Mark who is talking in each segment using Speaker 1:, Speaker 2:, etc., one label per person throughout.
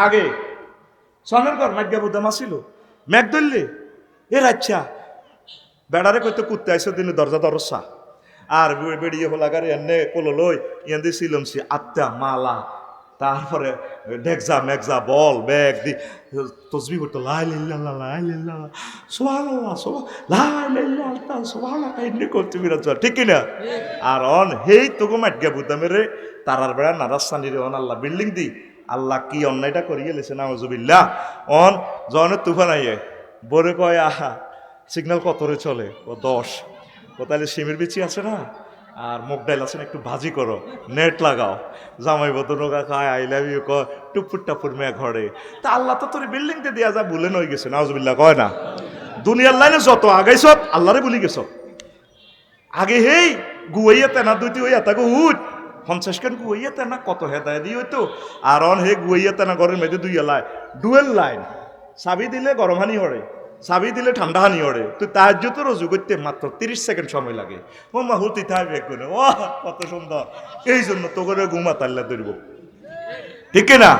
Speaker 1: আগে সনের ঘর মাগ্যা বুদাম আসিল ম্যাক ধরলে এ রাচ্ছা বেড়ারে কইতে কুত্তে আইসো দিন দরজা দরসা আর বেড়িয়ে হোলাগারে এনে কোলো লই ইয়ান দিয়ে সিলমসি আত্মা মালা তারপরে ডেকজা মেকজা বল ব্যাগ দি তসবি করতো লাইলিল্লাহ লাইলিল্লাহ সুবহানাল্লাহ লাইলিল্লাহ সুবহানাল্লাহ এমনি করতে বিরাজ ঠিক কিনা আর অন হেই তোগো মাটগা বুদামের রে তারার বেড়া নারাসানি রে অন আল্লাহ বিল্ডিং দি আল্লাহ কি অন্যায়টা করিয়ে লেছে নাউজুবিল্লাহ অন জনের তুফান আইয়ে বরে কয় আহা সিগন্যাল কত রে চলে ও 10 ও তাহলে সিমের বিচি আছে না আর মুগ ডাইল আছে না একটু ভাজি করো নেট লাগাও জামাই বতো নোকা খায় আই লাভ ইউ কয় টুপুর টাপুর মেয়ে ঘরে তা আল্লাহ তো তোর বিল্ডিংতে দিয়া যা ভুলে নই গেছে নাউজুবিল্লাহ কয় না দুনিয়ার লাইনে যত আগাইছ আল্লাহরে ভুলি গেছ আগে হেই গুয়াইয়া তেনা দুইটি হইয়া তাকে উঠ 50 খান গুয়াইয়া তেনা কত হেদায় দিয়ে হইতো আর অন হে গুয়াইয়া তেনা ঘরের মেয়েদের দুইয়া লাই ডুয়েল লাইন চাবি দিলে গরম হানি হরে চাবি দিলে ঠান্ডা হানি হরে তুই তাহাজ্জুদ রুজু করতে মাত্র 30 সেকেন্ড সময় লাগে ও মা হুতি থাকবে কোনে ও কত সুন্দর এই জন্য তো করে ঘুমা তাল্লা ধরব ঠিক না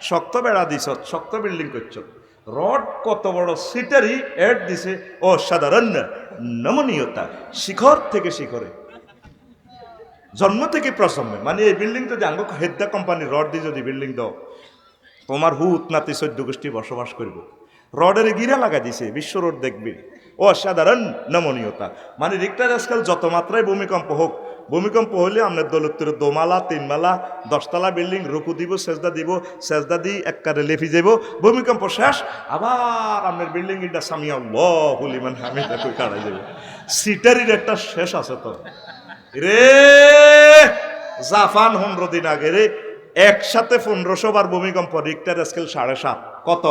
Speaker 1: শক্ত বেড়া দিছ শক্ত বিল্ডিং করছ রড কত বড় সিটারি এড দিছে ও সাধারণ নমনীয়তা শিখর থেকে শিখরে জন্ম থেকে প্রসম্মে মানে এই বিল্ডিং তো জাঙ্গ হেদ্দা কোম্পানি রড দিয়ে যদি বিল্ডিং দাও তোমার হুত নাতি 14 গোষ্ঠী বসবাস করব রডের গিরা লাগা দিছে বিশ্ব রোড দেখবি ও সাধারণ নমনীয়তা মানে রিক্টার স্কেল যত মাত্রায় ভূমিকম্প হোক ভূমিকম্প হলে আপনার দৌলতের 2 মালা 3 মালা 10 তলা বিল্ডিং রুকু দিব সেজদা দি এককারে লেফি যাব ভূমিকম্প শেষ আবার আপনার বিল্ডিং এটা সামি আল্লাহু লিমান হামিদা কই কাড়াই যাব সিটারির একটা শেষ আছে তো রে জাপান 15 দিন আগে রে একসাথে 1500 বার ভূমিকম্প রিক্টার স্কেল 7.5 কত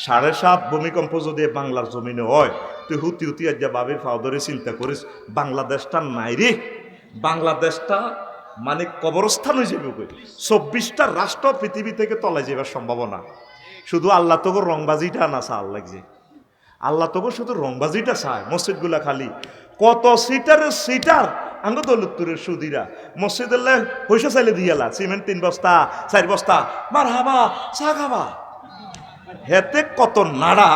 Speaker 1: 7.5 ভূমিকম্প যদি বাংলার জমিনে হয় তুই হুতি আজ বাবির ফাউদরে চিন্তা করিস বাংলাদেশটা নাই রে বাংলাদেশটা মানে কবরস্থান হয়ে যাবে 24টা রাষ্ট্র পৃথিবী থেকে তলায় যাবার সম্ভাবনা শুধু আল্লাহ তোকে রংবাজিটা না চাল লাগছে আল্লাহ তোকে শুধু রংবাজিটা চায় মসজিদগুলা খালি কত সিটার আঙ্গ দৌলতপুরের সুদিরা মসজিদুল্লাহ পয়সা চাইলে দিয়ালা সিমেন্ট 3 বস্তা 4 বস্তা মার হাবা চা খাবা হেতে কত নাড়া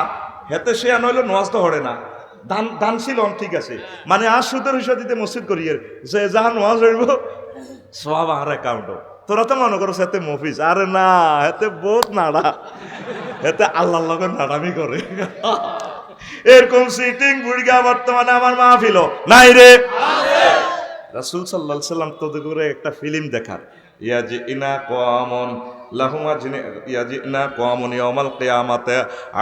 Speaker 1: হেতে সে নইলে নোয়াজ তো হরে না দান ছিল ঠিক আছে মানে আজ সুদের হিসাব দিতে মসজিদ করিয়ে যে যাহা নোয়াজ হইব সব আর অ্যাকাউন্ট তোরা তো মনে করো হেতে মফিস আরে না হেতে বহুত নাড়া হেতে আল্লাহর লগে নাড়ামি করে এরকম সিটিং বুড়িগা বর্তমানে আমার মাহফিল নাই রে রাসূল সাল্লাল্লাহু আলাইহি সাল্লাম তোদের করে একটা ফিল্ম দেখার ইয়াজিনা কওমন লাহুম ইয়াজিনা কওমন ইয়াউমাল কিয়ামাতে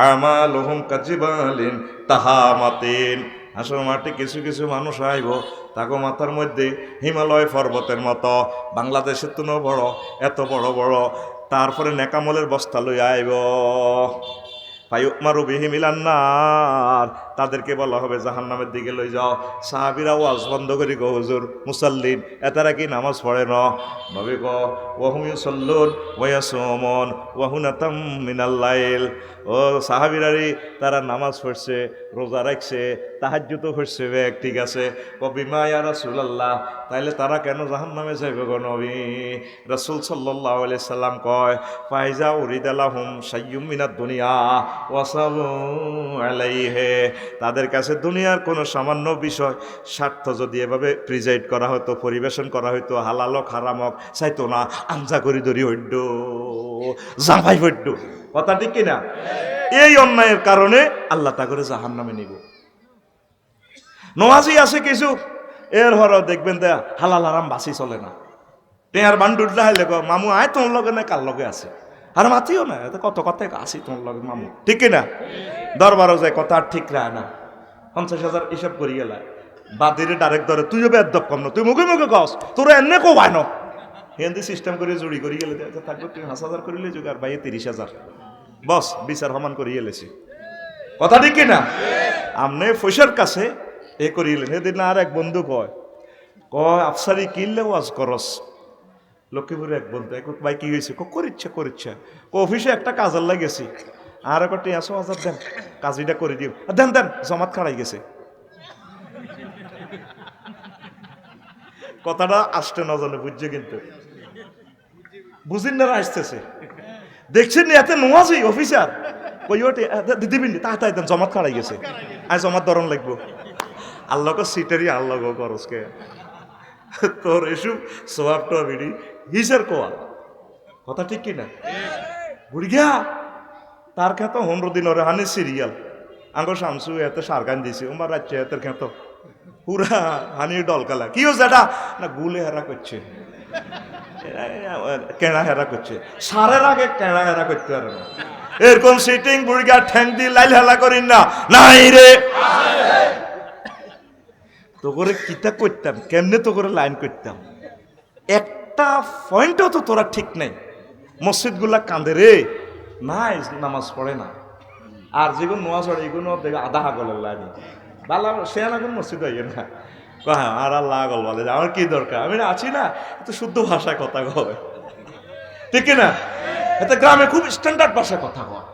Speaker 1: আমালুহুম কাজিবালিন তাহামাতিন আসল মাঠে কিছু কিছু মানুষ আইব তাকে মাথার মধ্যে হিমালয় পর্বতের মতো বাংলাদেশের তো বড় এত বড় বড় তারপরে নেকামলের বস্তা লই আইব ফায়ুমারু বিহি মিলান্নার তাদেরকে বলা হবে জাহান্নামের দিকে লই যাও সাহাবীরা ওয়াজ বন্ধ করি গো হুজুর মুসাল্লিন এতারা কি নামাজ পড়ে না নবী গো ওয়াহুম ইউসাল্লুন ওয়া ইয়াসুমুন ওয়া হুনাতাম মিনাল লাইল ও সাহাবীরারি তারা নামাজ পড়ছে রোজা রাখছে তাহাজ্জুদও পড়ছে বেক ঠিক আছে কবিমা ইয়া রাসূলুল্লাহ তাইলে তারা কেন জাহান্নামে যাইবে গো নবী রাসূল সাল্লাল্লাহু আলাইহি সাল্লাম কয় ফাইজা উরিদালাহুম শাইয়্যুম মিনাদ দুনিয়া ওয়াসাবু আলাইহি তাদের কাছে দুনিয়ার কোনো সামান্য বিষয় স্বার্থ যদি এভাবে প্রিজাইড করা হতো পরিবেশন করা হতো হালালক হারামক চাইতো না আঞ্জা করি ধরি হইড জামাই হইড কথা ঠিক কিনা এই অন্যায়ের কারণে আল্লাহ তা করে জাহান্নামে নিব নমাজি আছে কিছু এর হরও দেখবেন দে হালাল হারাম বাসি চলে না টেয়ার বান্ডুর যাইলে মামু আয় তোর লগে না কার লগে আছে আর মাতিও না এত কত কথা আসি তোর লগে মামু ঠিক কিনা দরবারও যায় কথা আর ঠিক রায় না 50,000 হিসাব করি গেলা বাদিরে ডাইরেক্ট ধরে তুইও বেদ কম না তুই মুখে মুখে কস তোর এনে কো হয় না হিন্দি সিস্টেম করে জুড়ি করি গেলে থাকবে তুই 5,000 করিলে যোগ আর বাইয়ে 30,000 বস বিচার সমান করিয়ে লেছি কথা ঠিক কিনা আমনে পয়সার কাছে এ করিলেন সেদিন আর এক বন্ধু কয় আফসারি কিনলে ওয়াজ করস লক্ষ্মীপুরে এক বন্ধু এক ভাই কি হয়েছে করিচ্ছে অফিসে একটা কাজের লাগেছি আর একটা টিয়া 100,000 দেন কাজটা করে দিও দেন জমাত খাড়াই গেছে কথাটা আসতে না জানে বুঝছে কিন্তু বুঝিন না আসতেছে দেখছেন এতে নোয়াজি অফিসার কই ওটে দিদিবিন তাই জমাত খাড়াই গেছে আজ জমাত ধরন লাগবো আল্লাহকে সিটারি আল্লাহ খরচকে তোর এসব সোয়াব টোয়াবিডি হিসের কোয়া কথা ঠিক কিনা বুড়ি গিয়া তার খেত 15 দিন ওরে হানি সিরিয়াল আঙ্গ শামসু এতে সারগান দিছে উমার রাজ্যে এতের খেত পুরা হানি ডলকালা কি হচ্ছে এটা না গুলে হেরা করছে কেনা হেরা করছে সারের আগে কেনা হেরা করতে পারে না এরকম সিটিং বুড়িগা ঠ্যাং দিয়ে লাইল হেলা করিন না নাই রে তো করে কিতা করতাম কেমনে তো করে লাইন করতাম একটা পয়েন্টও তো তোরা ঠিক নেই মসজিদ গুলা কান্দে রে নাই নামাজ পড়ে না আর যেগুলো নোয়াজ পড়ে এগুলো দেখে আধা হাগলের লাইন বালা সে না কোন মসজিদ হইয়ে না হ্যাঁ আর আল্লাহ আগল বলে আমার কি দরকার আমি আছি না তো শুদ্ধ ভাষায় কথা কয় ঠিক না এতে গ্রামে খুব স্ট্যান্ডার্ড ভাষায় কথা কয়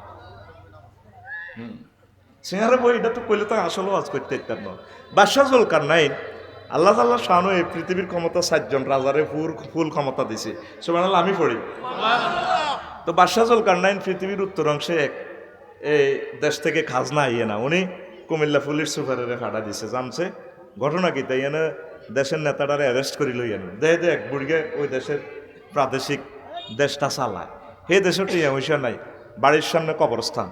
Speaker 1: সিঙ্গারে বই এটা তো কইলে তো আসলে ওয়াজ করতে ইত্যাদ না বাদশাহ জুলকারনাইন আল্লাহ তাআলা শানু এই পৃথিবীর ক্ষমতা 7 জন রাজারে ফুল ক্ষমতা দিছে সুবহানাল্লাহ আমি পড়ি তো বাদশাহ জুলকারনাইন পৃথিবীর উত্তর অংশে এই দেশ থেকে খাজনা আইয়ে না উনি কুমিল্লা পুলিশ সুপারের ফাড়া দিছে জানছে ঘটনা কি তাই এনে দেশের নেতাটারে অ্যারেস্ট করি লই আনি দেখ বুড়িগে ওই দেশের প্রাদেশিক দেশটা চালায় হে দেশে টিয়া পয়সা নাই বাড়ির সামনে কবরস্থান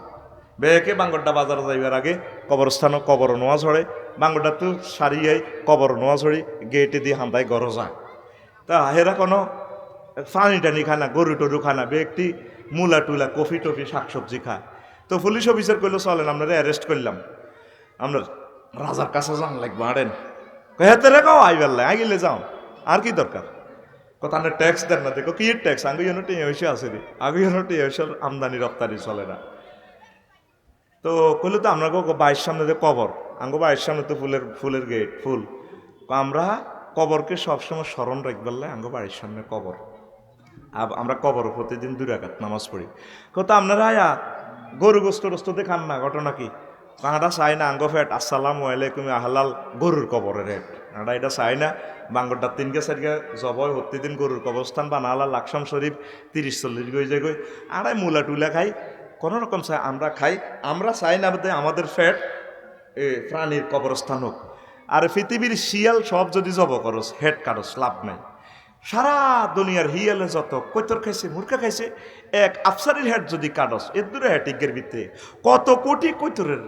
Speaker 1: বেকে বাঙ্গরটা বাজারে যাইবার আগে কবরস্থানও কবর নোয়া ঝরে বাঙ্গরটা তো সারিয়াই কবর নোয়া ঝরি গেটে দিয়ে হান্দায় গরো যায় তা হেরা কোনো পানি টানি খায় না গরু টরু খায় না ব্যক্তি মূলা টুলা কফি টফি শাকসবজি খায় তো পুলিশ অফিসার কইলো চলেন আপনারা অ্যারেস্ট করলাম আমরা রাজার কাছে যান লাগবে আড়েন হেতে রেখাও আইবেল্লা আইলে যাও আর কি দরকার কথা না ট্যাক্স দেন না দেখো কি ট্যাক্স আগে যেন টিয়া হয়েছে আছে রে আগে যেন টিয়া হয়েছে আমদানি রপ্তানি চলে না তো কইলে তো আমরা বাড়ির সামনে যে কবর আঙ্গো বাড়ির সামনে তো ফুলের গেট ফুল আমরা কবরকে সবসময় স্মরণ রাখবেন আঙ্গো বাড়ির সামনে কবর আমরা কবর প্রতিদিন 2 রাকাত নামাজ পড়ি কত আপনারা গরু গোস্ত রোস্ততে খান না ঘটনা কি কাঁটা চাই না আঙ্গ ফেট আসসালামু আলাইকুম আহলাল গরুর কবরের হেট কাঁটা এটা চাই না বাঙ্গরটা 3-4 জবয় প্রতিদিন গরুর কবরস্থান বা নালা লাকসাম শরীফ 30-40 গই যায় আড়াই মূলা টুলা খাই কোনো রকম চাই আমরা খাই আমরা চাই না আমাদের ফ্যাট প্রাণীর কবরস্থান হোক আর পৃথিবীর শিয়াল সব যদি জব করস হেড কাটস লাভ নাই সারা দুনিয়ার হিয়ালে যত কৈতর খাইছে মূর্খা খাইছে এক আফসারির হেড যদি কাটস এর দূরে হেটিকের ভিতরে কত কোটি কৈতরের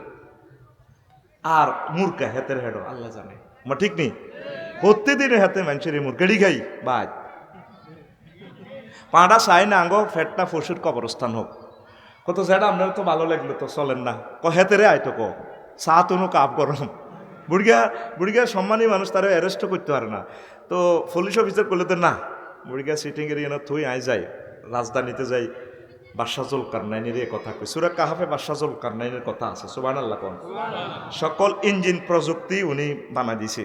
Speaker 1: আর মূর্খা হেতের হেড আল্লাহ জানে মা ঠিক নেই প্রতিদিনের হাতে মানুষের মূর্খেরই খাই বাদ পাঁটা চাই না আঙ্গ ফ্যাটটা পশুর কবরস্থান হোক কত যেটা আপনার তো ভালো লাগলো তো চলেন না হেতেরে আইতো চা তো কাপ গরম বুড়িগা সম্মানী মানুষ তারা অ্যারেস্টও করতে পারে না তো পুলিশ অফিসার করলে তো না বুড়িগা সিটিংয়ের ইয়ে থুই আই যাই রাজধানীতে যাই বাদশাহ জুলকারনাইনের এ কথা কই সূরা কাহাফে বাদশাহ জুলকারনাইনের কথা আছে সুবহানাল্লাহ কোন সকল ইঞ্জিন প্রযুক্তি উনি বানাই দিছে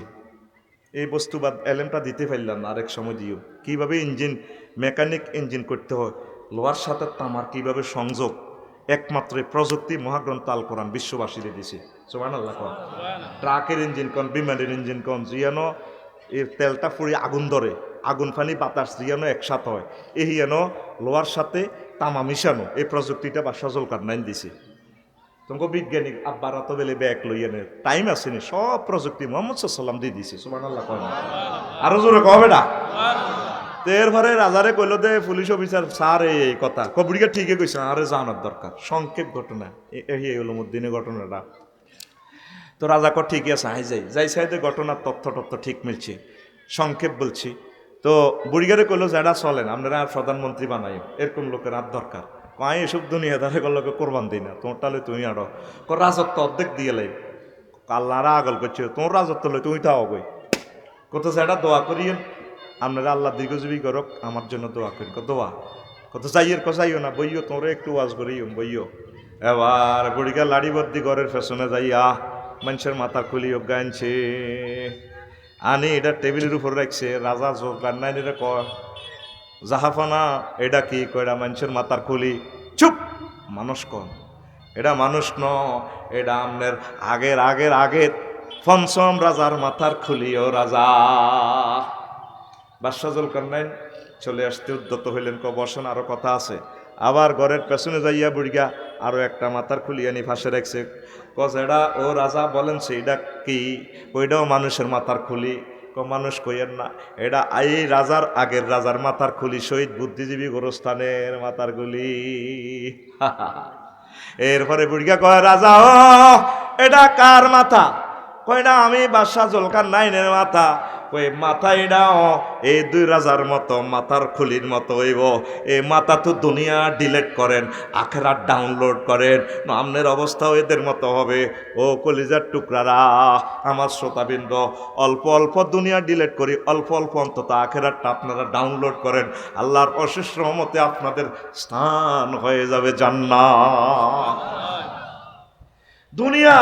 Speaker 1: এই বস্তুবাদ এলেমটা দিতে পারলাম না আরেক সময় দিও কিভাবে ইঞ্জিন মেকানিক ইঞ্জিন করতে হয় লোহার সাথে তামার কিভাবে সংযোগ একমাত্র প্রযুক্তি মহাগ্রন্থ আল কোরআন বিশ্ববাসীরে দিছে সুবহানাল্লাহ কোন ট্রাকের ইঞ্জিন কোন বিমানের ইঞ্জিন কোন জিয়ানো এর তেলটা পুরি আগুন ধরে আগুন ফানি বাতাস জিয়ানো একসাথে হয় এই যেন লোহার সাথে তামা মিশানো এই প্রযুক্তিটা বাদশাহ জুলকারনাইন দিছে তোমাকে বিজ্ঞানিক আব্বারা তো বেলে ব্যাগ লইয়ানে টাইম আসেনি সব প্রযুক্তি মোহাম্মদ সাল্লাম দিয়ে দিছে সুবহানাল্লাহ কোন আরো জোরে কবে না এরপরে রাজারে কইল দে পুলিশ অফিসার স্যার এই কথা কবুড়িকে ঠিকই কইছে আরে জানার দরকার সংক্ষেপ ঘটনা এই হলো মদিনের ঘটনাটা তো রাজা কর ঠিকই আছে হাই যাই সাইডে ঘটনার তথ্য ঠিক মিলছে সংক্ষেপ বলছি তো বুড়িগারে কইলো যারা চলেন আপনারা আর প্রধানমন্ত্রী বানাই এরকম লোকের আর দরকার কয় এসব দুনিয়া ধারে করলোকে কোরবান দিই না তোমার তাহলে তুমি আরো রাজত্ব অর্ধেক দিয়ে লাই আল্লাহরা আগল করছে তোমার রাজত্ব লই তুমি তাও গই কত যারা দোয়া করিয়েন আপনারা আল্লাহ দীর্ঘজীবী করক আমার জন্য দোয়া করেন দোয়া কত যাইয়ের যাইও না বইও তোমরা একটু ওয়াজ করিও বইও এবার বুড়িগা লাড়ি বদ্দি ঘরের ফেশনে যাইয়া মানুষের মাথা খুলি গাইছে আনি এটা টেবিলের উপর রাখছে রাজা জুলকারনাইনের জাহাফানা এটা কি কয়টা মানুষের মাথার খুলি চুপ মানুষ কন এটা মানুষ ন এটা আপনার আগের পঞ্চম রাজার মাথার খুলিও রাজা বাদশাহ জুলকারনাইন চলে আসতে উদ্যত হইলেন বসেন আরো কথা আছে আবার ঘরের পেছনে যাইয়া বুড়িগা আরো একটা মাথার খুলি আনি ফাঁসে রাখছে। এটা ও রাজা বলেন সেইটা কি? ওইটাও মানুষের মাথার খুলি। মানুষ কইয়েন না, এটা এই রাজার আগের রাজার মাথার খুলি, শহীদ বুদ্ধিজীবী গোরস্থানের মাথার খুলি। এরপরে বুড়িগা কয়, রাজা ও এটা কার মাথা? কয় না, আমি বাদশাহ জুলকার নাইনের মাথা। কই মাথা এটাও এই দুই রাজার মতো মাথার খুলির মতো হইব। এই মাথা তো দুনিয়া ডিলেট করেন, আখেরাত ডাউনলোড করেন, আমনের অবস্থাও এদের মতো হবে। ও কলিজার টুকরারা, আমার শ্রোতাবৃন্দ, অল্প অল্প দুনিয়া ডিলেট করি, অল্প অল্প অন্তত আখেরাতটা আপনারা ডাউনলোড করেন। আল্লাহর অশেষ রহমতে আপনাদের স্থান হয়ে যাবে জান্নাত। দুনিয়া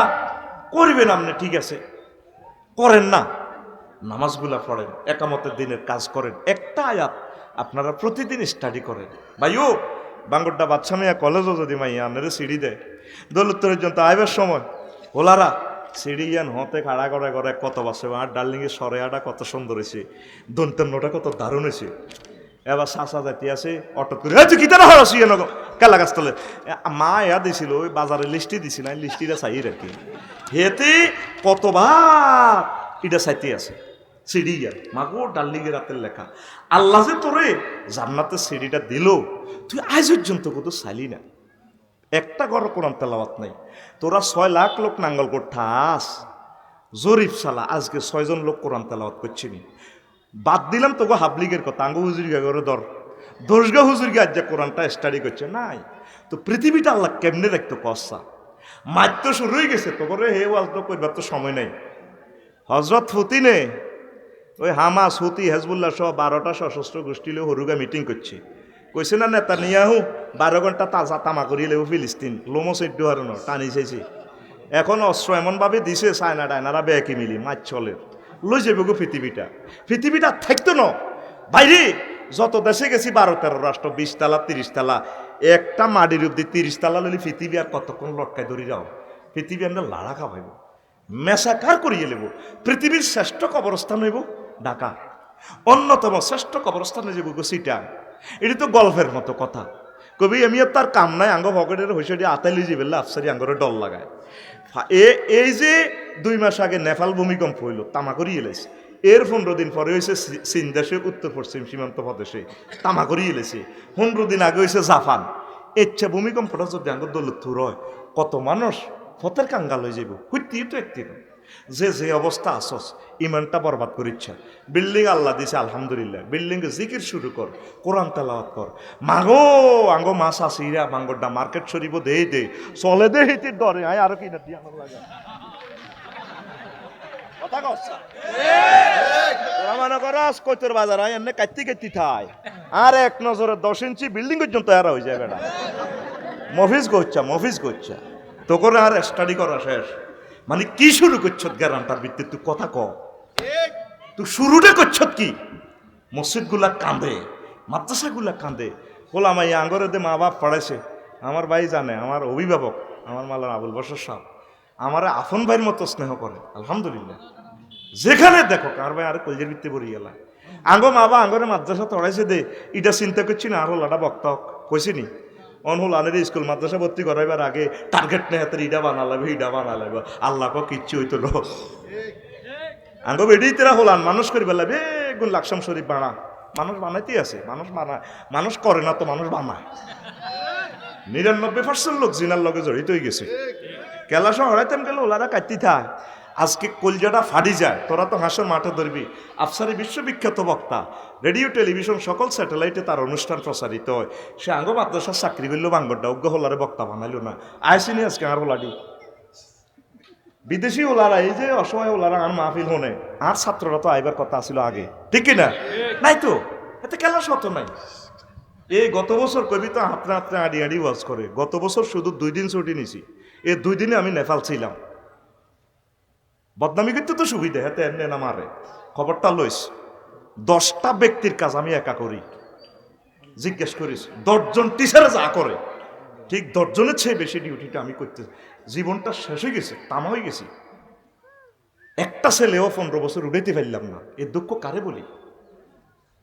Speaker 1: করবেন আপনি, ঠিক আছে, করেন না, নামাজগুলা পড়েন, একামতের দিনের কাজ করেন, একটা আয়াত আপনারা প্রতিদিন স্টাডি করেন। ভাইও বাঙ্গরটা বাচ্চা মেয়া কলেজও যদি মাইয়া আপনারা সিঁড়ি দেয় দৌলতরের জন্য আইবার সময় ওলারা সিঁড়ি ইয়ান হতে খাড়া করে করে কত বাসে, আর ডার্লিংয়ের সরেয়াটা কত সুন্দর হয়েছে, দন্তন্যটা কত দারুণ হয়েছে। এবার শাসা জাতি আছে অটো করে কি তারা হরাসি কেলা গাছ তলে মা এয়া দিছিল, ওই বাজারে লিস্টি দিছি না, লিস্টিটা চাই রাখি হেতে কতবার এটা চাইতে আছে সিঁড়ি আর মাগো ডার্লিংয়ে রাতের লেখা। আল্লাহ যে তোরে জান্নাতের সিঁড়িটা দিল, তুই আজ পর্যন্ত কত চাইলি না, একটা ঘর কোরআন তেলাওয়াত নাই। তোরা 6 লাখ লোক নাঙ্গল করঠাস জরিফ সালা, আজকে 6 জন লোক কোরআন তেলাওয়াত করছিনি। বাদ দিলাম তোকে হাবলিগের কথা, আঙ্গু হুজুরগা করে দর্শগা হুজুরগা আজ যে কোরআনটা স্টাডি করছে নাই। তো পৃথিবীটা আল্লাহ কেমনে দেখতো কসা, মার তো শুরু হয়ে গেছে, তো করে হে ওয়াজ তো করবার তো সময় নেই। হজরত ফুতিনে ওই হামাস হুতি হেজবুল্লাহ সহ 12টা সশস্ত্র গোষ্ঠীলে হরুগা মিটিং করছে, কইছে না নেতা নিয়াহু 12 ঘন্টা তাজা তামা করিয়ে লেবু ফিলিস্তিন লোমো 14 হারানো টানি চাইছে। এখন অস্ত্র এমনভাবে দিছে চায়না ডায়নারা বেকি মিলি মাছ চলের লই যাবে গো পৃথিবীটা থাকতো না। বাইরে যত দেশে গেছি 12-13 রাষ্ট্র, 20 তালা 30 তালা, একটা মাটির অব্দি 30 তালা লইলে পৃথিবী আর কতক্ষণ লটকায় ধরি যাও, পৃথিবী আমরা লাড়া খাওয়াইব, মেসাকার করিয়ে লেব। পৃথিবীর শ্রেষ্ঠ কবরস্থান হইব ঢাকা, অন্যতম শ্রেষ্ঠ কবরস্থান হয়ে যাব সিটাং। এটি তো গল্পের মতো কথা, কবি আমি তার কাম নাই, আঙ্গ ভকেটের হইসে আতাইলি যাবে আফসারি আঙ্গরে ডল লাগায়। এই যে 2 মাস আগে নেপাল ভূমিকম্প হইল, তামা করিয়ে এলেছে, এর 15 দিন পরে হয়েছে চীন দেশে উত্তর পশ্চিম সীমান্ত প্রদেশে তামা করিয়ে এলেছে, 15 দিন আগে হয়েছে জাপান। ইচ্ছা ভূমিকম্পটা যদি আঙ্গ দৌলতপুর হয়, কত মানুষ ফতের কাঙ্গাল হয়ে যাব, হইতে তো একদিন যে যে অবস্থা আসস ইমানটা বরবাদ করিচ্ছা। বিল্ডিং আল্লাহ দিছে আলহামদুলিল্লাহ, বিল্ডিং এ জিকির শুরু কর, কোরআন তেলাওয়াত কর। মাগো আঙ্গো মাছ আসিরা মাঙ্গরটা মার্কেট শরীফ দে চলে দে হিতে ডরে আয় আরো কিনা দিয়ে আমার লাগে কথা কচ্ছা তোরা মনে করস কৈতর বাজার হয় এমনি কাটতি থাই আর এক নজরে 10 ইঞ্চি বিল্ডিং পর্যন্ত এরা হয়ে যায় বেটা। মফিজ করছা তো করে আর স্টাডি করা শেষ, মানে কি শুরু করছ গ্যারান্টার ভিত্তিতে তুই কথা ক, তুই শুরুটা করছ কি? মসজিদ গুলা কাঁদে, মাদ্রাসা গুলা কাঁদে, বললাম এই আঙ্গরে দে মা বাপ পড়াইছে, আমার ভাই জানে, আমার অভিভাবক আমার মালার আবুল বসর সাহেব আমার আপন ভাইয়ের মতো স্নেহ করে আলহামদুলিল্লাহ। যেখানে দেখো কার ভাই আর কলজের ভিত্তি পড়ি গেলা, আঙ্গ মা বা আঙ্গরে মাদ্রাসা তড়াইছে দে, এটা চিন্তা করছি না, আর হলাটা বক্তা কইছি নি অনহুল আনের স্কুল মাদ্রাসা ভর্তি করাইবার আগে টার্গেট নেই হাতের ইডা বানা লাগবে আল্লাহ কিচ্ছু হইতো লো আঙ্গ বেডি তেরা হলান মানুষ করি বেলা বেগুন লাকসাম শরীফ বানা, মানুষ বানাইতেই আছে, মানুষ করে না তো মানুষ বানায়। 99% লোক জিনার লগে জড়িত হয়ে গেছে। কেলাস হরাইতাম গেলে ওলারা কাটতি থাক, আজকে কলজাটা ফাড়ি যায়, তোরা তো হাসর মাঠে ধরবি। আফসারি বিশ্ববিখ্যাত বক্তা, রেডিও টেলিভিশন সকল স্যাটেলাইটে তার অনুষ্ঠান প্রচারিত হয়। সে আঙ্গ মাদ্রাসার চাকরি করলো, বাঙ্গরটা অজ্ঞ হলারে বক্তা বানাইলো না, আইসিনি আজকে আর ওলাডি বিদেশি ওলারা, এই যে অসময় ওলারা আর মাহফিল হনে, আর ছাত্ররা তো আইবার কথা আসিল আগে, ঠিক না? নাই তো এতে কেলাস হতো নাই। এই গত বছর কবি তো হাতরে আড়ি ওয়াজ করে, গত বছর শুধু 2 দিন ছুটি নিছি, এই 2 দিনে আমি নেপাল ছিলাম। বদনামি করতে তো সুবিধা, হাতে এমনি না মারে, খবরটা লইস। 10টা ব্যক্তির কাজ আমি একা করি, জিজ্ঞেস করিস 10 জন টিচারে যা করে ঠিক 10 জনের চেয়ে বেশি ডিউটিটা আমি করতে, জীবনটা শেষ হয়ে গেছে, তামা হয়ে গেছি। একটা ছেলেও 15 বছর উঠাইতে পারলাম না, এর দুঃখ কারে বলি?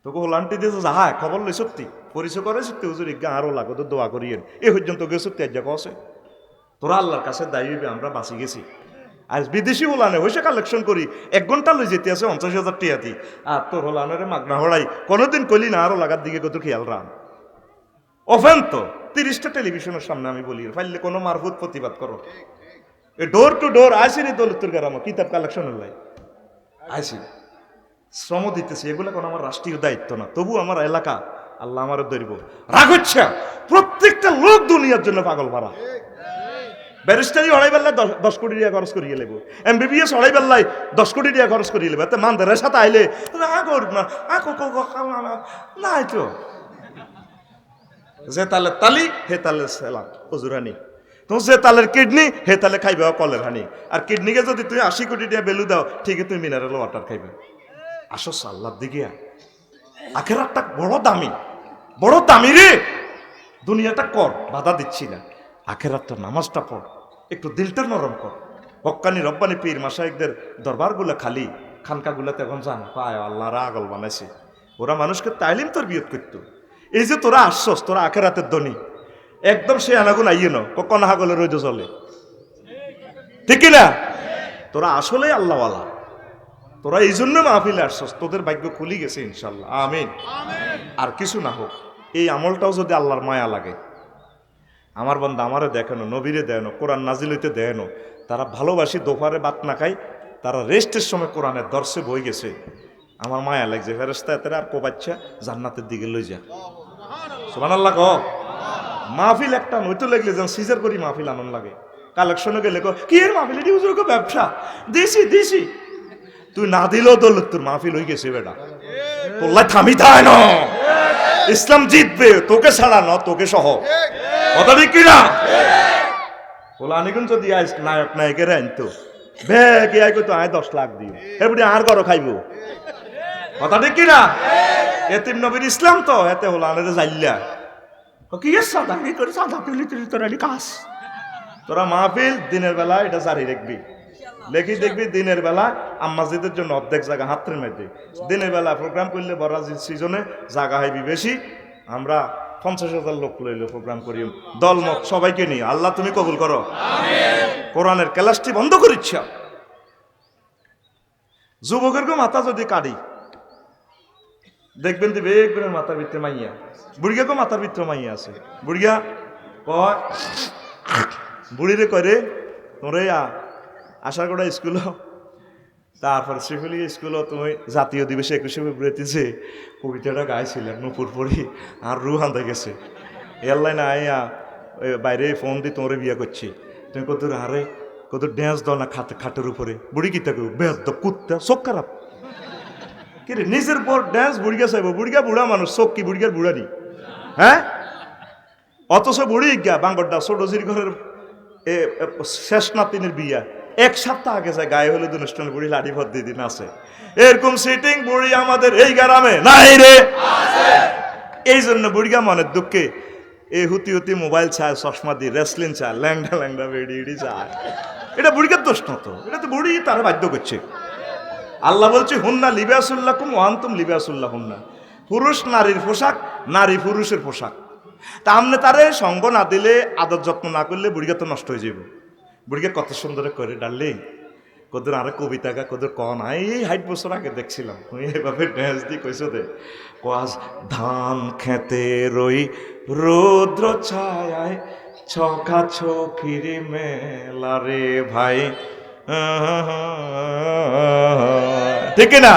Speaker 1: তোকে হোলান্টি দিয়েছে যাহা খবর লই সত্যি পরিচয় করে সত্যি হুজুর ইজ্ঞা আরো লাগো তো দোয়া করিয়েন এ পর্যন্ত গে সত্যি আজ কছে তোরা আল্লাহর কাছে দায়ী হইবে আমরা বাঁচি গেছি। আজ বিদেশি হোলানে হয়েছে কালেকশন করি 1 ঘন্টা লই যেতে আছে 50,000 টিয়াতি আর তোর হোলানের মাগনা হড়াই কোনোদিন কইলি না আরো লাগার দিকে কত খেয়াল রান ওফেন তো 30টা টেলিভিশনের সামনে আমি বলি ফাইলে কোনো মারফুত প্রতিবাদ করো এ ডোর টু ডোর আসেনি দৌলতুর গ্রামে কিতাব কালেকশনের লাই আইসি শ্রম দিতেছি এগুলো কোনো আমার রাষ্ট্রীয় দায়িত্ব না তবু আমার এলাকা আল্লাহ আমারও ধরব রাগ হচ্ছে প্রত্যেকটা লোক দুনিয়ার জন্য পাগল ভাড়া ব্যারিস্টারি অড়াই বেলায় 10 কোটি টাকা খরচ করিয়ে লেবো MBBS অড়াই বেলায় 10 কোটি টাকা খরচ করিয়ে লেবো এতে মানদের সাথে আইলে না তো যে তালের তালি হে তালের সেলা হজুরানি তো যে তালের কিডনি হে তালে খাইবে কলের হানি আর কিডনিকে যদি তুমি 80 কোটি টাকা ভ্যালু দাও ঠিকই তুমি মিনারেল ওয়াটার খাইবে আসো আল্লাহর দিকে আখেরাতটা বড় দামি রে দুনিয়াটা কর বাধা দিচ্ছি না আখেরাতটা নামাজটা পড় একটু দিলটা নরম কর হক্কানি রব্বানি পীর মাশায়েখদের দরবারগুলো খালি খানকাগুলোতে এখন জান পায় আল্লাহরা আগল বানাইছে ওরা মানুষকে তাইলিম তরবিয়ত করতো এই যে তোরা আসছস তোরা আখেরাতের ধনী একদম সে আনাগুন আইয়ে ন কখন হাগলের রইদ চলে ঠিক না তোরা আসলে আল্লাহওয়ালা তোরা এই জন্য মাহফিলে আসছস তোদের ভাগ্য খুলি গেছে ইনশাল্লাহ আমিন আর কিছু না হোক এই আমলটাও যদি আল্লাহর মায়া লাগে আমার বান্দা আমারে দেখানো নবীরে দেয়নো কোরআন নাজিল হইতে দেয়নো তারা ভালোবাসি দোপারে বাত না খাই তারা রেস্টের সময় কোরআনের দর্শে বই গেছে আমার মায়া লাগছে ফেরেশতা এতে আর কোবাচ্ছা জান্নাতের দিকে লই যা সুবহানাল্লাহ কও মাহফিল একটা নইতে লাগলে যেন সিজার করি মাহফিল আনন্দ লাগে কালেকশনে গেলে কি এর মাহফিল এটি হুজুর কো ব্যবসা দিছি তুই না দিলেও দৌলত তোর মাহফিল হয়ে গেছে বেটা তোল্লাই থামি থায় না ইসলাম জিতবে তোকে ছাড়া না তোকে সহ কথা ঠিক কিনা ওলানিগুন যদি নায়ক নায়কের আনতো ব্যাগ আই কই তো আয় 10 লাখ দিও এবারে আর করো খাইবো কথা ঠিক কিনা এতিম নবীর ইসলাম তো এতে ওলানের জাইল্লা কি সাদা কি করে সাদা তুলি তোর কাজ তোরা মাহফিল দিনের বেলা এটা জারি রাখবি লেখি দেখবি দিনের বেলা আম্মাজিদের জন্য অর্ধেক জায়গা হাতের মধ্যে দিনের বেলা প্রোগ্রাম করলে বড় সিজনে জায়গা হইবি বেশি আমরা 50,000 লোক লইলে প্রোগ্রাম করি দলমত সবাইকে নিয়ে আল্লাহ তুমি কবুল করো কোরআনের ক্লাসটি বন্ধ করিচ্ছ যুবকের মাথা যদি কাটি দেখবেন দিবে একজনের মাথার ভিতরে মাইয়া বুড়িয়াকে মাথার ভিতরে মাইয়া আছে বুড়িয়া কয় বুড়িরে করে তোরে আশা করা স্কুল তারপর শ্রীফুলি স্কুল তুমি জাতীয় দিবসে 21শে ফেব্রুয়ারিতে যে কবিতাটা গাইছিলেন নুপুর পড়ি আর রু হান্দা গেছে এয়ারলাইন আইয়া বাইরে ফোন দিয়ে তোমরে বিয়া করছি তুমি কত আরে কত ড্যান্স দাও না খাটের উপরে বুড়ি কি থাকবে বেশ দ কুত্তা চোখ খারাপ কি রে নিজের পর ড্যান্স বুড়িয়া চাইব বুড়িয়া বুড়া মানুষ চোখ কি বুড়িয়ার বুড়া নি হ্যাঁ অথচ বুড়ি গা বাঙ্গরডা ছোট জির ঘরের শেষ নাতিনের বিয়া 1 সপ্তাহ আগে যায় গায়ে হলুদ অনুষ্ঠানে বুড়ি লাঠি ভর দিয়ে দিন আছে এরকম সিটিং বুড়ি আমাদের এই গ্রামে নাই রে এই জন্য বুড়িয়া মনের দুঃখে এই হুতি মোবাইল চায় চশমা দিয়ে রেসলিং চায় ল্যাংডা বেড়ি চায় এটা বুড়িকার দোষ না তো এটা তো বুড়ি তারা বাধ্য করছে আল্লাহ বলছে হুন্না লিবাসুল্লাকুম ওয়া আনতুম লিবাসুল্লাহ হুন্না পুরুষ নারীর পোশাক নারী পুরুষের পোশাক তা আমনে তারে সঙ্গ না দিলে আদর যত্ন না করলে বুড়িকা তো নষ্ট হয়ে যাবে বুড়িকে কত সুন্দর করে ডাললি কদর আরে কবিতা গা কদর ক না এই 60 বছর আগে দেখছিলাম তুমি এইভাবে ড্যান্স দিয়ে কইছো দে কাজ ধান খেতে রই রৌদ্র ছায় ছকা ছকির মেলা রে ভাই ঠিক না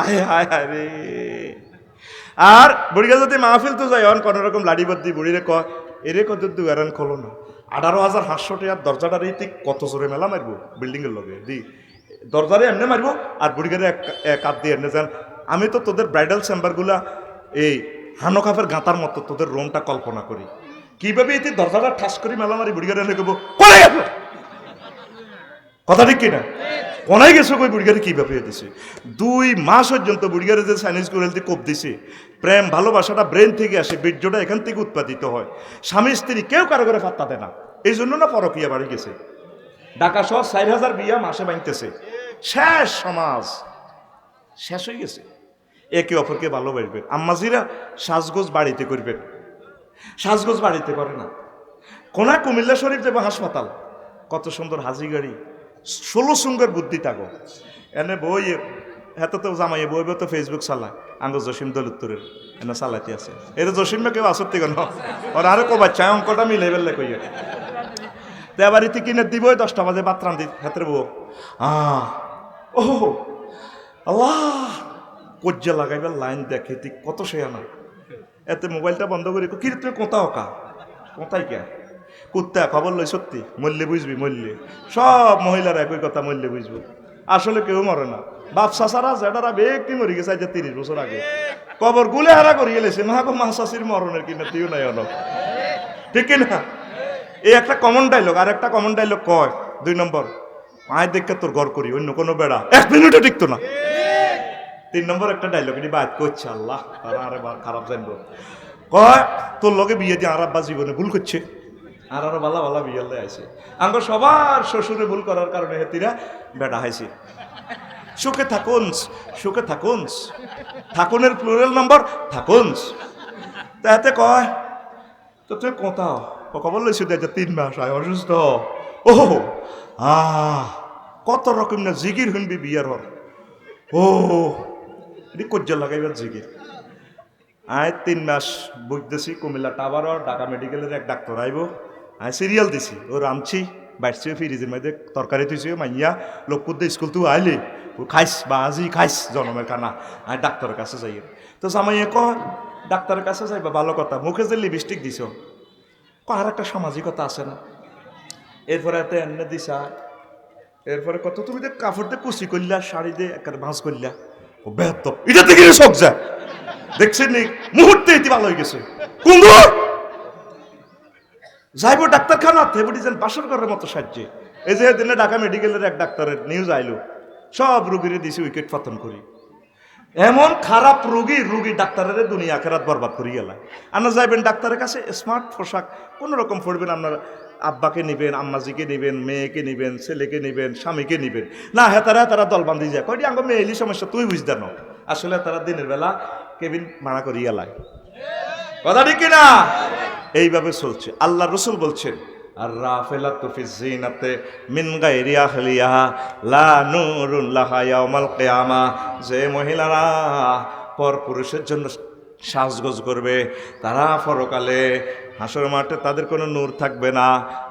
Speaker 1: আয় হায় রে আর বুড়িকা যদি মাহফিল তো যায় কোন রকম লাড়ি বাদ দি বুড়িরে ক এরে কত দুয়ারান খোলো না 18,500 টাকার দরজাটার এই কত জোরে মেলা মারবো বিল্ডিং এর লগে দি দরজারে এমনি মারবো আর বুড়িগারে এক কাপ দিয়ে এমনি যান আমি তো তোদের ব্রাইডাল চেম্বারগুলা এই হানোকাফের গাঁতার মতো তোদের রুমটা কল্পনা করি কিভাবে এতে দরজাটা ঠাস করে মেলা মারি বুড়িগারে এনে কব কোনে গেল কথা ঠিক কিনা কোনায় গেছো কই বুড়িগারে কিভাবে দিছে 2 মাস পর্যন্ত বুড়িগারে যে চাইনিজ গোরেলতে কোপ দিছে প্রেম ভালোবাসাটা ব্রেন থেকে আসে বীর্যটা এখান থেকে উৎপাদিত হয় স্বামী স্ত্রী কেউ কারো করে পাত্তা দেয় না এই জন্য না পরকীয়া বাড়ি গেছে ঢাকা শহর 4,000 বিয়া মাসে বাঁধতেছে শেষ সমাজ শেষ হয়ে গেছে একে অপরকে ভালোবাসবেন। আম্মাজিরা সাজগোজ বাড়িতে করবেন, সাজগোজ বাড়িতে করে না। কোনা কুমিল্লা শরীফ যাবো হাসপাতাল, কত সুন্দর হাজি গাড়ি, 16 সুন্দর বুদ্ধি থাকো এনে বই হেতে তো জামাইয়ে বই তো ফেসবুক চালায়। আঙ্গ জসিম দলুত্তরের এনে চালাইতে আছে, এটা জসিম কেউ আসতে কেন ওর আরো কো বাচ্চা অঙ্কটা মিলে বেললে কইয়া তে বাড়িতে কিনে দিব 10টা বাজে বাতরান দি হাতের বউ ও আল্লাহ কজ্জা লাগাইবার লাইন দেখে ঠিক কত সে আনা। এতে মোবাইলটা বন্ধ করে কি তুই কোথাও কা কোথায় কে কুত্তা খবর লই সত্যি মরলে বুঝবি, মরলে সব মহিলারা একই কথা, মরলে বুঝবো। আসলে কেউ মরে না, বাপ চাচারা জেডারা ব্যক্তি মরে গেছে আজ 30 বছর আগে, কবর গুলে হারা করিয়ে গেলেছে মা গো মা চাষির মরণের কিনা তুইও নাই অনেক, ঠিক কিনা? এই একটা কমন ডায়লগ। আর একটা কমন ডায়লগ কয় 2 নম্বর, আয় দেখে তোর ঘর করি, অন্য কোনো বেড়া 1 মিনিটও টিকতো না। 3 নম্বর একটা ডায়লগ এটি বাদ করছে, আল্লাহ তারা আরে খারাপ জানবো, কয় তোর লগে বিয়ে দিয়ে আর আব্বা জীবনে ভুল করছে, আর আরো বালা বালা বিয়ে আছে। আঙ্গ সবার শ্বশুরে ভুল করার কারণে হেতিরা বেড়া হাইছে। সুখে থাকুন, সুখে থাকুন, থাকুনের প্লুরাল নাম্বার থাকুন। তাতে কয় তো তুই কোথাও খবর লইছি 3 মাস আয় অসুস্থ। ও কত রকম না জিগির শুনবি বিয়ার হর। ও এটি কজ্জা লাগাইবার জিগির। আয় 3 মাস বুঝতেছি কুমিল্লা টাওয়ার ঢাকা মেডিকেলের এক ডাক্তার আইব, আয় সিরিয়াল দিছি ও রামছি বাইরছে ফ্রিজের মধ্যে তরকারি তুইছে মাইয়া লোকপুর স্কুল তুই আইলি ও খাইস বা আজি খাইস জনমের কানা। আয় ডাক্তারের কাছে যাই তো জামাইয়ে কয় ডাক্তারের কাছে যাইবা ভালো কথা, মুখে যে লিপস্টিক দিছ আর একটা সামাজিকতা আছে না। এরপরে এত এনে দিছা, এরপরে কত তুমি যে কাপড় দিয়ে কুচি করলা, শাড়ি দিয়ে একটা ভাঁজ করলা, ও বেহত এটা থেকে শখ যায় দেখছেন নি মুহূর্তে এটি ভালো হয়ে গেছে। কুঙ্গুর যাইব ডাক্তারখানা থেবুটিছেন বাসর করার মতো সাহায্যে। এই যে দিনে ঢাকা মেডিকেলের এক ডাক্তারের নিউজ আইলো, সব রুগীরে দিছি উইকেট পতন করি। এমন খারাপ রুগী ডাক্তারের দুনিয়া আখেরাত বরবাদ করি গেলা। আপনারা যাইবেন ডাক্তারের কাছে স্মার্ট পোশাক কোন রকম পড়বেন, আপনার আব্বাকে নিবেন, আম্মাজিকে নিবেন, মেয়েকে নিবেন, ছেলেকে নিবেন, স্বামীকে নিবেন না। তারা দলবান্ধি যায় কয়টি আঙ্গ মেয়েলি সমস্যা তুই বুঝতে না। আসলে তারা দিনের বেলা কেবিন ভাড়া করি গেলায়, কথা ঠিক কিনা? এইভাবে চলছে। আল্লাহ রসুল বলছেন আর রাফেলাতু ফি যিনাতে মিন গায়রি আহলিহা লা নূরুন লাহা ইয়াউমাল কিয়ামা। যে মহিলারা পর পুরুষের জন্য সাজগোজ করবে তারা পরকালে হাসর মাঠে তাদের কোনো নূর থাকবে না,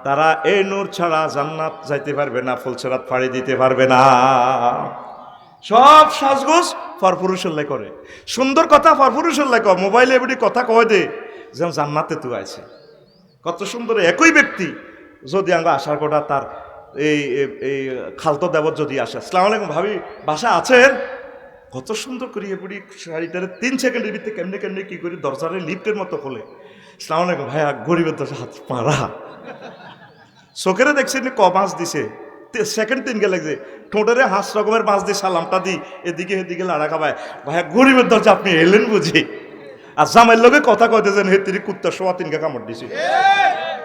Speaker 1: তারা এই নূর ছাড়া জান্নাত যাইতে পারবে না, ফুলসেরাত ফাড়ি দিতে পারবে না। সব সাজগোজ পরপুরুষের করে, সুন্দর কথা পরপুরুষের লেখ, মোবাইলে এবারে কথা কয় দে যেন জান্নাতে তুই আছে কত সুন্দর। একই ব্যক্তি যদি আমরা আসার কথা তার এই এই খালতো দেবত যদি আসে, আসসালামু আলাইকুম ভাবি বাসা আছেন, কত সুন্দর করি এবারে শাড়িটারে 3 সেকেন্ডের ভিতরে কেমনে কেমনে কি করি দরজারে লিফটের মতো খোলে। আসসালামু আলাইকুম ভাইয়া, গরিবের দরজা হাত পাড়া চোখেরে দেখছেন ক মাছ দিছে, সেকেন্ড 3 গে লাগছে, ঠোঁটেরে হাঁস রকমের মাছ দিয়ে সালামটা দিই এদিকে এদিকে লাড়া খাবায়, ভাইয়া গরিবের দরজা আপনি এলেন বুঝি। আর জামাইয়ের লগে কথা কইতেছেন হে তিনি কুত্তা সোয়া 3 গে কামড় দিছে,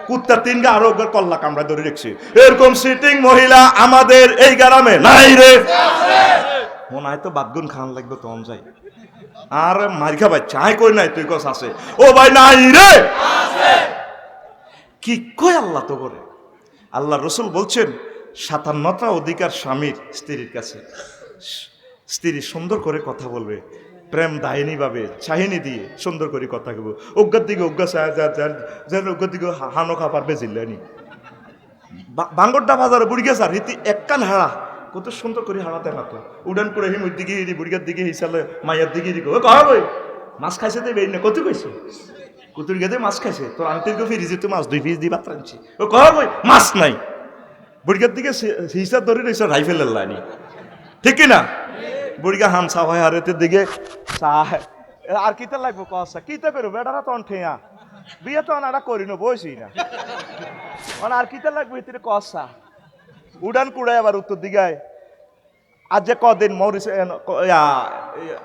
Speaker 1: কুত্তা 3 গে আরো কল্লা কামড়া ধরে রেখছি। এরকম সিটিং মহিলা আমাদের এই গ্রামে নাই রে, মনে হয় তো বাদগুন খান লাগবে তখন যাই আর মার খাবাই চাই কই নাই তুই কস আছে, ও ভাই নাই রে কি কই আল্লাহ তো করে। আল্লাহ রসুল বলছেন 57টা অধিকার স্বামীর স্ত্রীর কাছে। স্ত্রী সুন্দর করে কথা বলবে, প্রেম দায়নি ভাবে চাহিনি দিয়ে সুন্দর করে কথা কব, অজ্ঞার দিকে অজ্ঞা যেন অজ্ঞার দিকে হানো খাবার বেজিল্লানি বাঙ্গরটা বাজারে বুড়ি গেছে আর রীতি এককান হাড়া কত সুন্দর করে হারাতে না তো উড়ান করে হিমুর দিকে হিরি বুড়িগার দিকে হিসালে মায়ের দিকে দিকে ও কহ বই মাছ খাইছে তো বেই না কত কইছে কুতুর গেদে মাছ খাইছে তোর আন্টির ফিরিজে তো মাছ 2 পিস দিয়ে ভাত রাঁধছি, ও কহ বই মাছ নাই বুড়িগার দিকে হিসাব ধরে রয়েছে রাইফেলের লাইনি, ঠিক কিনা? বুড়িগা হামসা হয় হারেতের দিকে চাহ আর কিতা লাগবো কসা কিতা করবো বেটারা তো ঠেয়া বিয়ে তো আনারা করি না বইছি না আর কিতা লাগবো এতে কসা উড়ান কুড়াই আবার উত্তর দিকে আজ যে কদিন মরিস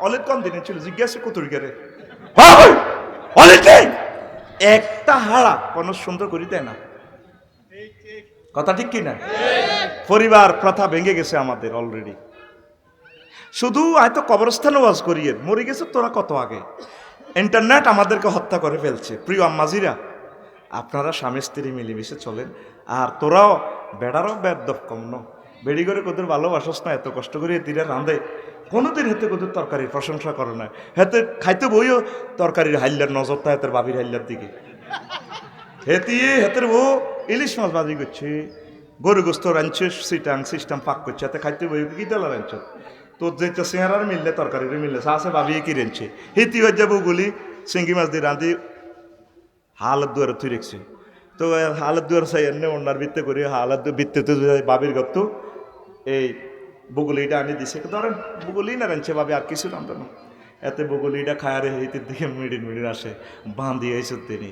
Speaker 1: অলিত কোন দিনে ছিল জিজ্ঞাসা কুতুর গেরে একটা হাড়া কোন সুন্দর করি দেয় না, কথা ঠিক কিনা? পরিবার প্রথা ভেঙে গেছে আমাদের অলরেডি। শুধু হয়তো কবরস্থানে ওয়াজ করিয়ে মরে গেছে তোরা কত আগে। ইন্টারনেট আমাদেরকে হত্যা করে ফেলছে। প্রিয় আম্মাজিরা, আপনারা স্বামী স্ত্রী মিলেমিশে চলেন। আর তোরাও বেড়ারও বেদব কম ন, বেড়ি করে কোদের ভালোবাসস না, এত কষ্ট করে তীরে রাঁধে, কোনোদিন হেতে কোদের তরকারির প্রশংসা করে না। হেতে খাইতে বইও তরকারির হাইল্লার নজরটা হেতের বাবির হাইল্লার দিকে, হেতের বউ ইলিশ মাছ বাজি করছে, গরু গোস্ত রাঁধছে, সিস্টাম পাক করছে, এতে খাইতে বই কি তেলা রাঁধছ, তোর যে চেহারার মিললে তরকারির মিললে আছে ভাবিয়ে কি রেঁধছে। হিতি হয়ে যাবো গুলি চিংড়ি মাছ দিয়ে রাঁধি হালত দুয়ারে থুই রেখছে। তো হালত দুয়ার চাই এনে অন্যার বৃত্তে করি, হালত বৃত্তেতে বাবির গত এই বগুলিটা আনি দিছে, ধরেন বগুলি না রাঁধছে ভাবি, আর কিছু রাঁধতো না। এতে বগুলিটা খায়ারে হিতির দিকে মিডিন আসে, বাঁধি আইসো তিনি,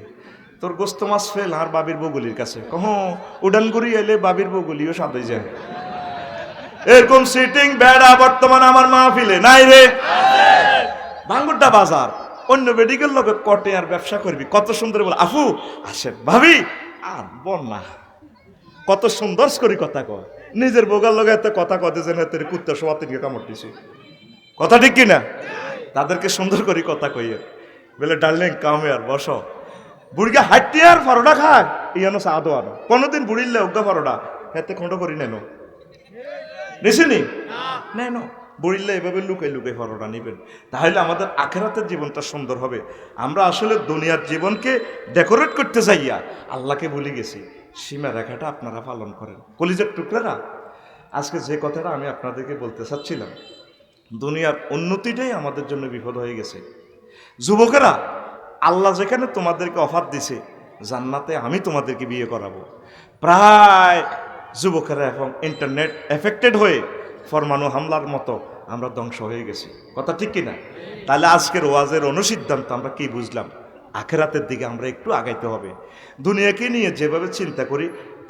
Speaker 1: তোর গোস্ত মাছ ফেল আর বাবির বগুলির কাছে কহ উডান করি এলে বাবির বগুলিও সাদে যায়। এরকম সিটিং বেড়া বর্তমান আমার মাহফিলে নাই রে। ভাঙ্গুরটা বাজার, অন্য মেডিকেল লোকে কটে আর ব্যবসা করবি, কত সুন্দর বলে আফু আসেন ভাবি আর বন্যা, কত সুন্দর করে কথা কয়, নিজের বোগার লগে এত কথা কতে যেন তোর কুত্তা সবার থেকে কামড় দিছে, কথা ঠিক কিনা? তাদেরকে সুন্দর করে কথা কইয়ে বলে ডার্লিং কামে আর বসো, বুড়িকে হাঁটতে আর ফরোটা খায় ইয়ানো সাদো আনো, কোনোদিন বুড়িলে অজ্ঞা ফরোটা হেতে খন্ড করি নেন নিছিনি নেন, বুড়িলে এভাবে লুকাই লুকাই ফরোটা নিবেন, তাহলে আমাদের আখেরাতের জীবনটা সুন্দর হবে। আমরা আসলে দুনিয়ার জীবনকে ডেকোরেট করতে যাইয়া আল্লাহকে ভুলে গেছি। সীমা রেখাটা আপনারা পালন করেন। কলিজার টুকরারা, আজকে যে কথাটা আমি আপনাদেরকে বলতে চাচ্ছিলাম, দুনিয়ার উন্নতিটাই আমাদের জন্য বিপদ হয়ে গেছে। যুবকেরা, আল্লাহ যেখানে তোমাদেরকে অফার দিছে জান্নাতে আমি তোমাদেরকে বিয়ে করাবো, প্রায় যুবকেরা এখন ইন্টারনেট এফেক্টেড হয়ে ফরমানু হামলার মতো আমরা ধ্বংস হয়ে গেছি, কথা ঠিক কিনা? তাহলে আজকের ওয়াজের অনুসিদ্ধান্ত আমরা কি বুঝলাম? আখেরাতের দিকে আমরা একটু আগাইতে হবে। দুনিয়াকে নিয়ে যেভাবে চিন্তা করি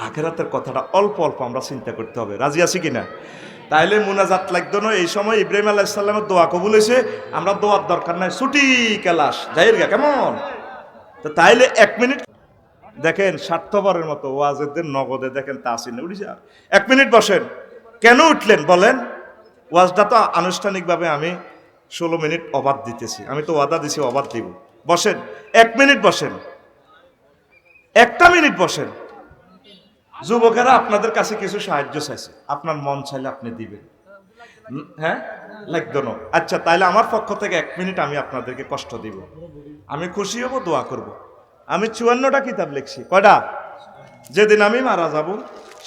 Speaker 1: আখেরাতের কথাটা অল্প অল্প আমরা চিন্তা করতে হবে। রাজি আছি কিনা? তাইলে মুনাজাত লাগতো না। এই সময় ইব্রাহিম আলাইহিস সালামের দোয়া কবুল হয়েছে, আমরা দোয়ার দরকার নাই, ছুটি কেলাস যাইর গা কেমন। তো তাইলে 1 মিনিট দেখেন, স্বার্থপরের মতো ওয়াজেদের নগদে দেখেন তাসিনে উঠেছে, 1 মিনিট বসেন। কেন উঠলেন বলেন? ওয়াজটা তো আনুষ্ঠানিকভাবে আমি 16 মিনিট অবাধ দিতেছি, আমি তো ওয়াদা দিছি অবাধ দিব। বসেন, 1 মিনিট বসেন, 1টা মিনিট বসেন। যুবকেরা আপনাদের কাছে কিছু সাহায্য চাইছে, আপনার মন চাইলে আপনি দিবেন, হ্যাঁ লাগতো না। আচ্ছা, তাইলে আমার পক্ষ থেকে 1 মিনিট আমি আপনাদেরকে কষ্ট দিব, আমি খুশি হব, দোয়া করব। আমি 54টা কিতাব লিখছি, কয়টা? যেদিন আমি মারা যাব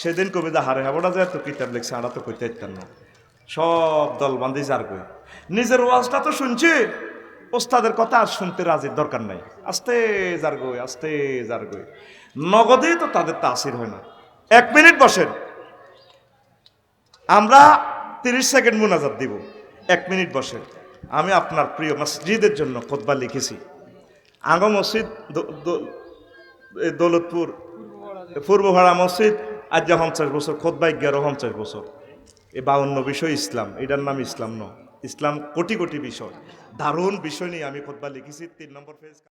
Speaker 1: সেদিন কবিতা হারে হাবড়া যায় তো কিতাব লিখছি, আড়া তো কইতে ইত্যান না, সব দল বান্ধি যার কই। নিজের ওয়াজটা তো শুনছি, ওস্তাদের কথা আর শুনতে রাজির দরকার নাই, আস্তে যার গই, আস্তে যার গই, নগদেই তো তাদের তাসির হয় না। 1 মিনিট বসেন, আমরা 30 সেকেন্ড মুনাজাত দিব। 1 মিনিট বসেন। আমি আপনার প্রিয় মসজিদের জন্য খুতবা লিখেছি। আঙ্গ মসজিদ দৌলতপুর পূর্বভাড়া মসজিদ আজ 50 বছর, খুতবা 11 বছর। এই 52 বিষয় ইসলাম, এটার নাম ইসলাম ন, ইসলাম কোটি কোটি বিষয়, দারুণ বিষয় নিয়ে আমি খুতবা লিখেছি। 3 নম্বর পেজ।